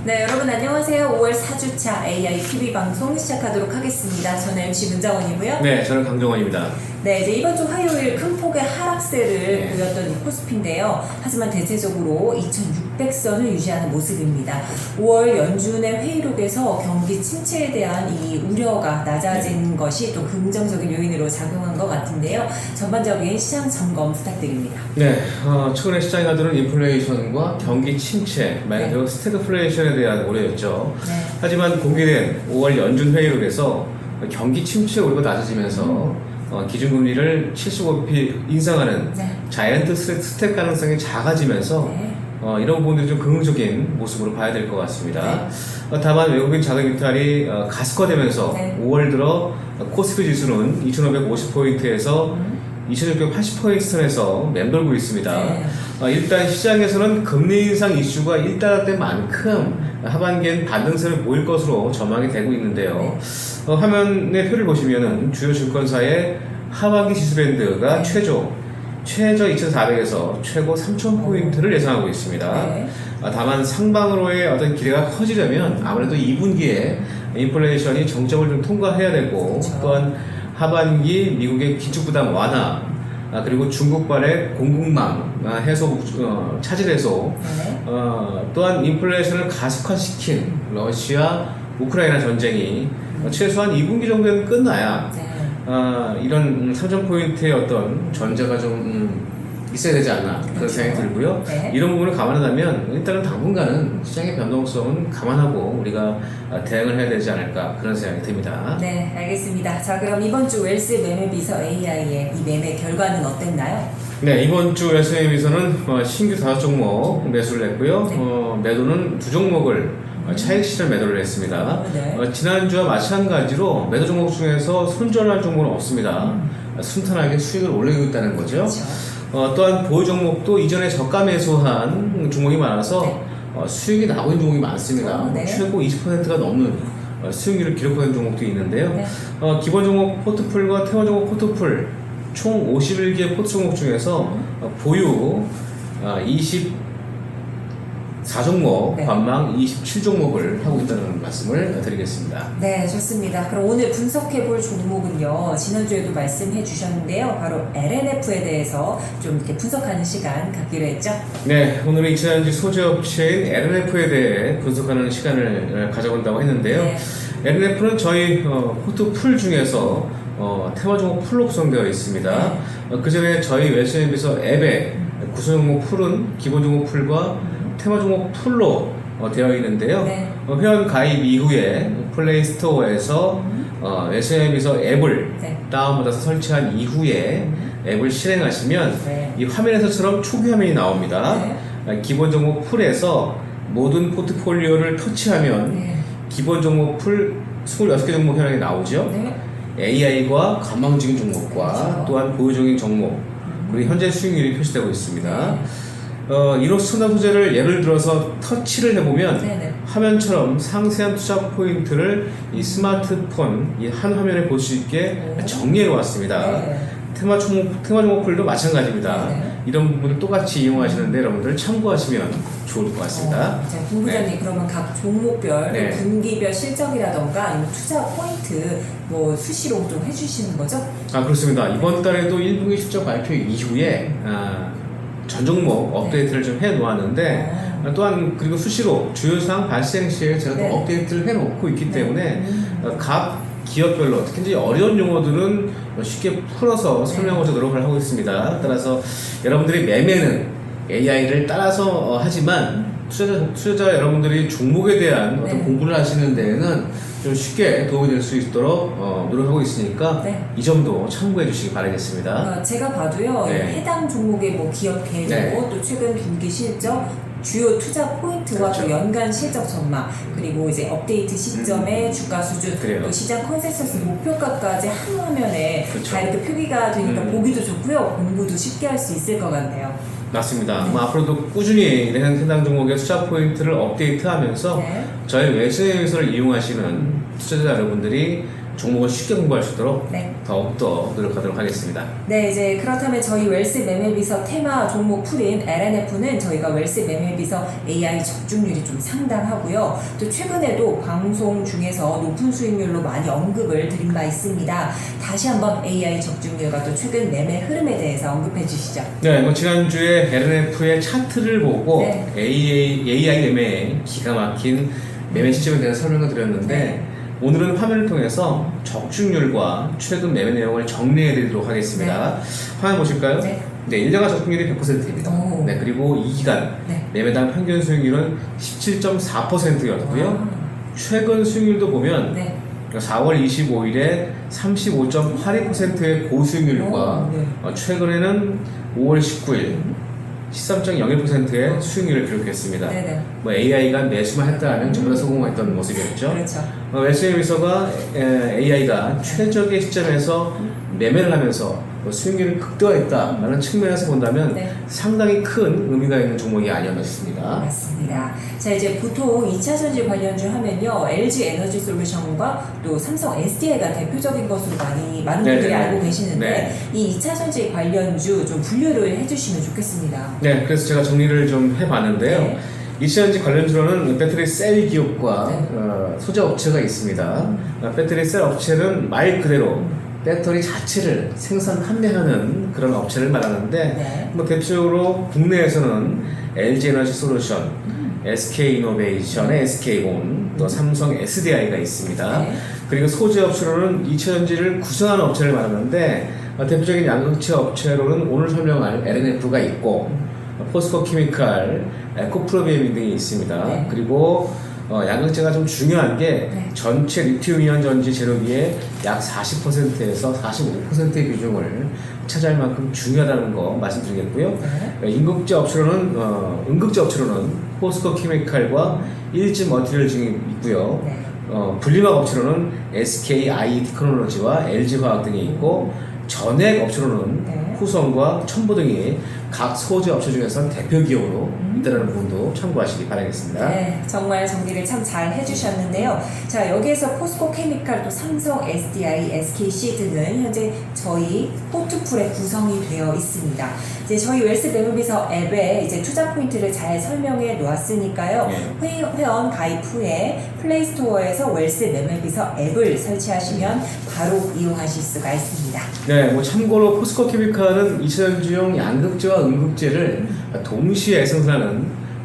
네, 여러분 안녕하세요. 5월 4주차 AI TV 방송 시작하도록 하겠습니다. 저는 MC 문정원이고요. 네, 저는 강정원입니다. 네, 이제 이번 주 화요일 큰 폭의 하락세를 보였던 이 코스피인데요. 하지만 대체적으로 2,600선을 유지하는 모습입니다. 5월 연준의 회의록에서 경기 침체에 대한 이 우려가 낮아진 것이 또 긍정적인 요인으로 작용한 것 같은데요. 전반적인 시장 점검 부탁드립니다. 네, 최근에 시장이 가두는 인플레이션과 경기 침체, 말 그대로 스태그플레이션에 대한 우려였죠. 네. 하지만 공개된 5월 연준 회의록에서 경기 침체 우려가 낮아지면서 기준금리를 75bp 인상하는 자이언트 스텝 가능성이 작아지면서 이런 부분들이 좀 긍정적인 모습으로 봐야 될 것 같습니다. 다만 외국인 자금 이탈이 가속화되면서 5월 들어 코스피 지수는 2,550포인트에서 2,680포인트 선에서 맴돌고 있습니다. 일단 시장에서는 금리 인상 이슈가 일단락된 만큼 하반기엔 반등세를 보일 것으로 전망이 되고 있는데요. 화면의 표를 보시면은 주요 증권사의 하반기 지수 밴드가 최저 2,400에서 최고 3,000포인트를 예상하고 있습니다. 다만 상방으로의 어떤 기대가 커지려면 아무래도 2분기에 인플레이션이 정점을 좀 통과해야 되고, 또한 하반기 미국의 기축부담 완화, 그리고 중국발의 공급망 해소, 차질 해소, 또한 인플레이션을 가속화시킨 러시아 우크라이나 전쟁이 최소한 2분기 정도는 끝나야 이런 3,000포인트의 어떤 전제가 좀 있어야 되지 않나, 그런 생각이 들고요. 이런 부분을 감안한다면 일단은 당분간은 시장의 변동성은 감안하고 우리가 대응을 해야 되지 않을까, 그런 생각이 듭니다. 네, 알겠습니다. 자, 그럼 이번 주 웰스 매매 비서 AI의 이 매매 결과는 어땠나요? 네, 이번 주 웰스 매매 비서는 신규 5종목 매수를 했고요. 매도는 2종목을 차익 실현 매도를 했습니다. 지난주와 마찬가지로 매도 종목 중에서 손절할 종목은 없습니다. 순탄하게 수익을 올리고 있다는 거죠. 또한 보유 종목도 이전에 저가 매수한 종목이 많아서 수익이 나고 있는 종목이 많습니다. 최고 20%가 넘는 수익률을 기록하는 종목도 있는데요. 기본 종목 포트풀과 퇴원 종목 포트풀 총 51개 포트 종목 중에서 보유 24종목, 관망 27종목을 하고 있다는 말씀을 드리겠습니다. 네, 좋습니다. 그럼 오늘 분석해볼 종목은요, 지난주에도 말씀해 주셨는데요, 바로 LNF에 대해서 좀 이렇게 분석하는 시간 갖기로 했죠? 네, 오늘은 이차전지 소재업체인 LNF에 대해 분석하는 시간을 가져본다고 했는데요. LNF는 저희 포트풀 중에서 테마 종목 풀로 구성되어 있습니다. 그 전에 저희 웰스매매비서 앱에 구성 종목 풀은 기본 종목 풀과 테마 종목 풀로 되어 있는데요. 회원 가입 이후에 플레이스토어에서 웰스매매비서 앱을 다운받아서 설치한 이후에 앱을 실행하시면 이 화면에서처럼 초기 화면이 나옵니다. 기본 종목 풀에서 모든 포트폴리오를 터치하면 기본 종목 풀 26개 종목 현황이 나오죠. AI과 관망적인 종목과 또한 보유적인 종목, 그리고 현재 수익률이 표시되고 있습니다. 이로써 첨단 소재를 예를 들어서 터치를 해보면 화면처럼 상세한 투자 포인트를 이 스마트폰 이 한 화면에 볼 수 있게 정리해 놓았습니다. 테마 종목 풀도 마찬가지입니다. 이런 부분을 똑같이 이용하시는데 여러분들 참고하시면 좋을 것 같습니다. 본부장님, 그러면 각 종목별, 분기별 실적이라던가 아니면 투자 포인트 뭐 수시로 좀 해주시는 거죠? 그렇습니다. 이번 달에도 1분기 실적 발표 이후에 전 종목 업데이트를 좀 해놓았는데, 또한 그리고 수시로 주요사항 발생 시에 제가 또 업데이트를 해놓고 있기 때문에 각 기업별로 특히 이제 어려운 용어들은 쉽게 풀어서 설명하고자 노력을 하고 있습니다. 따라서 여러분들이 매매는 AI를 따라서 하지만 투자자 여러분들이 종목에 대한 어떤 공부를 하시는 데에는 좀 쉽게 도움이 될 수 있도록 노력하고 있으니까 이 점도 참고해 주시기 바라겠습니다. 제가 봐도요, 해당 종목의 뭐 기업 개요, 또 최근 분기 실적, 주요 투자 포인트와 또 연간 실적 전망, 그리고 이제 업데이트 시점의 주가 수준, 또 시장 컨센서스 목표가까지 한 화면에 다 이렇게 표기가 되니까 보기도 좋고요, 공부도 쉽게 할 수 있을 것 같네요. 맞습니다. 앞으로도 꾸준히 해당 종목의 투자 포인트를 업데이트하면서 저희 웰스매매비서를 이용하시는 투자자 여러분들이 종목을 쉽게 공부할 수 있도록 네. 더욱더 노력하도록 하겠습니다. 네, 이제 그렇다면 저희 웰스 매매비서 테마 종목 풀인 LNF는 저희가 웰스 매매비서 AI 적중률이 좀 상당하고요. 또 최근에도 방송 중에서 높은 수익률로 많이 언급을 드린 바 있습니다. 다시 한번 AI 적중률과 또 최근 매매 흐름에 대해서 언급해 주시죠. 네, 뭐 지난주에 LNF의 차트를 보고 네. AI 매매의 기가 막힌 매매 시점에 대해서 설명을 드렸는데 네. 오늘은 화면을 통해서 적중률과 최근 매매 내용을 정리해 드리도록 하겠습니다. 화면 보실까요? 네. 네, 1년간 적중률이 100%입니다. 오. 네, 그리고 2기간 네. 매매당 평균 수익률은 17.4%였고요. 최근 수익률도 보면 네. 4월 25일에 35.82%의 고수익률과 오, 네. 최근에는 5월 19일 13.01%의 수익률을 기록했습니다. 네네. 뭐 AI가 매수만 했다면 전부 다 성공했던 모습이었죠. 그렇죠. 웰스매매비서가 AI가 최적의 시점에서 매매를 하면서 수익률을 극대화했다라는 측면에서 본다면 네. 상당히 큰 의미가 있는 종목이 아니었나 싶습니다. 맞습니다. 자, 이제 보통 2차 전지 관련주 하면요, LG 에너지 솔루션과 또 삼성 SDI가 대표적인 것으로 많은 분들이 네네. 알고 계시는데 네. 이 2차 전지 관련주 좀 분류를 해주시면 좋겠습니다. 네, 그래서 제가 정리를 좀 해봤는데요. 네. 이시전지 관련주로는 배터리 셀 기업과 네. 소재 업체가 있습니다. 배터리 셀 업체는 말 그대로 배터리 자체를 생산 판매하는 그런 업체를 말하는데 네. 뭐 대표적으로 국내에서는 LG 에너지 솔루션, SK 이노베이션의 SK온, 또 삼성 SDI가 있습니다. 네. 그리고 소재 업체로는 이차전지를 구성하는 업체를 말하는데 대표적인 양극재 업체로는 오늘 설명할 LNF가 있고 포스코 케미칼, 에코프로비엠 등이 있습니다. 네. 그리고 양극재가 좀 중요한 게 네. 전체 리튬이온 전지 재료비의 약 40%에서 45%의 비중을 차지할 만큼 중요하다는 거 말씀드리겠고요. 네. 응급제 업체로는 포스코 케미칼과 일지 머티리얼 등이 있고요. 네. 분리막 업체로는 SK i 테크놀로지와 LG 화학 등이 있고 전액 업체로는 네. 후성과 첨보 등이 각 소재 업체 중에서 대표 기업으로 있다는 부분도 참고하시기 바라겠습니다. 네, 정말 정리를 참 잘 해주셨는데요. 자, 여기에서 포스코 케미칼, 또 삼성 SDI, SKC 등은 현재 저희 포트풀에 구성이 되어 있습니다. 이제 저희 웰스 매매비서 앱에 이제 투자 포인트를 잘 설명해 놓았으니까요. 회원 가입 후에 플레이스토어에서 웰스 매매비서 앱을 설치하시면 바로 이용하실 수가 있습니다. 네, 뭐 참고로 포스코 케미칼은 이차전지용 양극재와 음극재를 동시에 생산하는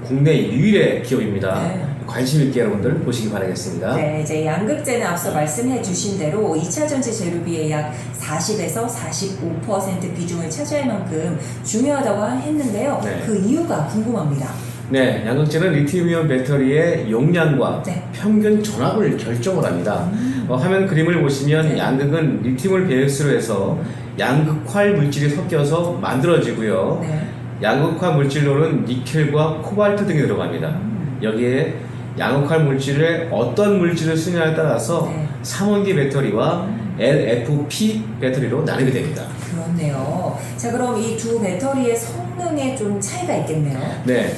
국내 유일의 기업입니다. 네. 관심 있게 여러분들 보시기 바라겠습니다. 네, 이제 양극재는 앞서 말씀해 주신 대로 2차 전지 재료비의 약 40에서 45% 비중을 차지할 만큼 중요하다고 했는데요. 네. 그 이유가 궁금합니다. 네, 양극재는 리튬이온 배터리의 용량과 네. 평균 전압을 결정을 합니다. 화면 그림을 보시면 네. 양극은 리튬을 베이스로 해서 양극활 물질이 섞여서 만들어지고요. 네. 양극화 물질로는 니켈과 코발트 등이 들어갑니다. 여기에 양극활 물질에 어떤 물질을 쓰냐에 따라서 네. 삼원기 배터리와 LFP 배터리로 나누게 됩니다. 그렇네요. 자, 그럼 이 두 배터리의 성능에 좀 차이가 있겠네요. 네,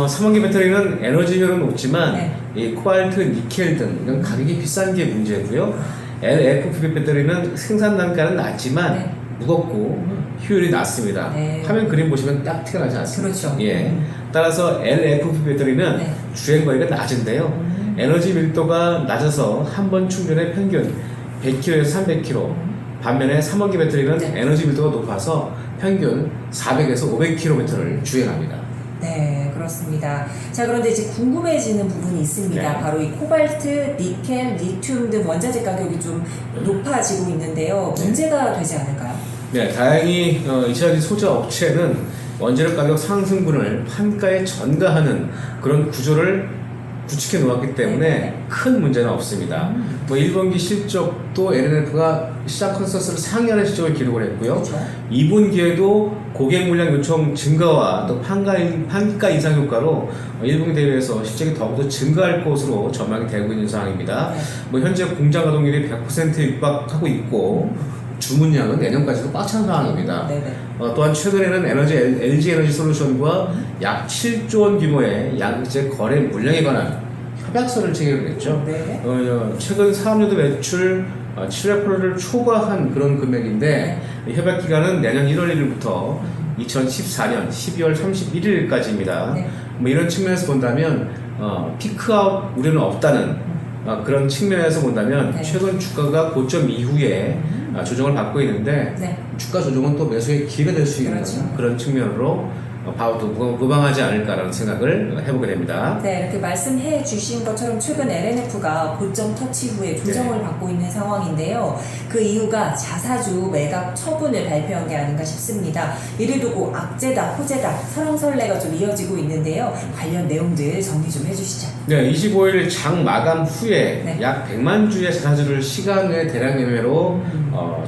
삼원기 배터리는 에너지 효율은 높지만 네. 이 코발트, 니켈 등 이런 가격이 비싼 게 문제고요. LFP 배터리는 생산 단가는 낮지만 네. 무겁고 효율이 낮습니다. 네. 화면 그림 보시면 딱 티가 나지 않습니까? 그렇죠. 예. 따라서 LFP 배터리는 네. 주행 거리가 낮은데요. 에너지 밀도가 낮아서 한 번 충전에 평균 100km에서 300km. 반면에 삼원기 배터리는 네. 에너지 밀도가 높아서 평균 400에서 500km를 주행합니다. 네, 그렇습니다. 자, 그런데 이제 궁금해지는 부분이 있습니다. 네. 바로 이 코발트, 니켈, 리튬 등 원자재 가격이 좀 높아지고 있는데요. 문제가 되지 않을까요? 네, 다행히 이차전지 소재 업체는 원재료 가격 상승분을 판가에 전가하는 그런 구조를 구축해 놓았기 때문에 네. 큰 문제는 없습니다. 뭐 1분기 실적도 LNF가 시장 컨센서스를 상회하는 실적을 기록을 했고요. 그렇죠. 2분기에도 고객 물량 요청 증가와 또 판가 인상 효과로 1분기 대비해서 실적이 더욱더 증가할 것으로 전망이 되고 있는 상황입니다. 네. 뭐 현재 공장 가동률이 100%에 육박하고 있고 주문량은 내년까지도 꽉 찬 상황입니다. 네네. 또한 최근에는 LG 에너지 솔루션과 약 7조 원 규모의 양극재 거래 물량에 관한 협약서를 체결을 했죠. 네. 최근 사업연도 매출 700%를 초과한 그런 금액인데 이 협약 기간은 내년 1월 1일부터 2014년 12월 31일까지입니다. 네. 뭐 이런 측면에서 본다면 피크아웃 우려는 없다는 그런 측면에서 본다면 네. 최근 주가가 고점 이후에 조정을 받고 있는데 네. 주가 조정은 또 매수의 기회가 될 수 있는 그렇죠. 그런 측면으로 봐도 무방하지 않을까라는 생각을 해보게 됩니다. 네, 이렇게 말씀해 주신 것처럼 최근 LNF가 고점 터치 후에 조정을 네. 받고 있는 상황인데요. 그 이유가 자사주 매각 처분을 발표한 게 아닌가 싶습니다. 이를 두고 악재다, 호재다, 설왕설래가 좀 이어지고 있는데요. 관련 내용들 정리 좀 해주시죠. 네, 25일 장 마감 후에 네. 약 100만 주의 자사주를 시간 외 대량 매매로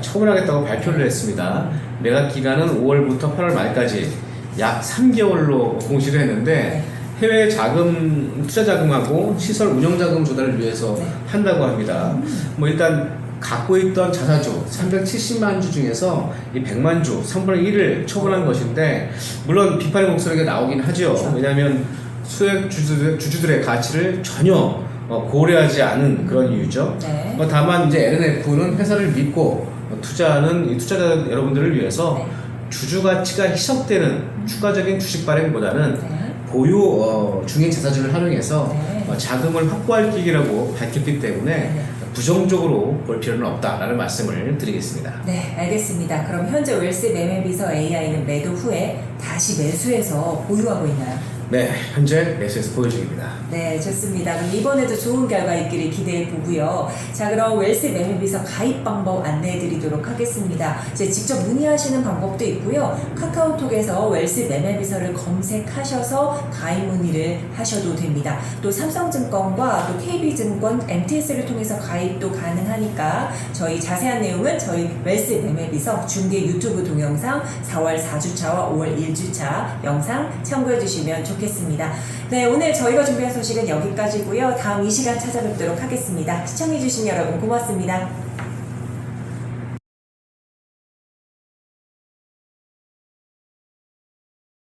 처분하겠다고 발표를 했습니다. 매각 기간은 5월부터 8월 말까지 약 3개월로 공시를 했는데 네. 해외 자금, 투자 자금하고 시설 운영 자금 조달을 위해서 네. 한다고 합니다. 뭐 일단 갖고 있던 자사주 370만 주 중에서 이 100만 주 3분의 1을 처분한 것인데 물론 비판의 목소리가 나오긴 하죠. 그렇죠. 왜냐하면 수액 주주들의 가치를 전혀 고려하지 않은 그런 이유죠. 네. 다만 이제 LNF는 회사를 믿고 투자하는 이 투자자 여러분들을 위해서 네. 주주 가치가 희석되는 추가적인 주식 발행보다는 네. 보유 중인 자사주를 활용해서 네. 자금을 확보할 기기라고 밝혔기 때문에 네. 부정적으로 볼 필요는 없다라는 말씀을 드리겠습니다. 네, 알겠습니다. 그럼 현재 웰스 매매비서 AI는 매도 후에 다시 매수해서 보유하고 있나요? 네, 현재 매수해서 보유 중입니다. 네, 좋습니다. 그럼 이번에도 좋은 결과 있기를 기대해 보고요. 자, 그럼 웰스 매매비서 가입 방법 안내해 드리도록 하겠습니다. 이제 직접 문의하시는 방법도 있고요. 카카오톡에서 웰스 매매비서를 검색하셔서 가입 문의를 하셔도 됩니다. 또 삼성증권과 또 KB증권, MTS를 통해서 가입도 가능하니까 저희 자세한 내용은 저희 웰스 매매비서 중계 유튜브 동영상 4월 4주차와 5월 1주차 영상 참고해 주시면 좋겠습니다. 네, 오늘 저희가 준비한 소식은 여기까지고요. 다음 이 시간 찾아뵙도록 하겠습니다. 시청해주신 여러분 고맙습니다.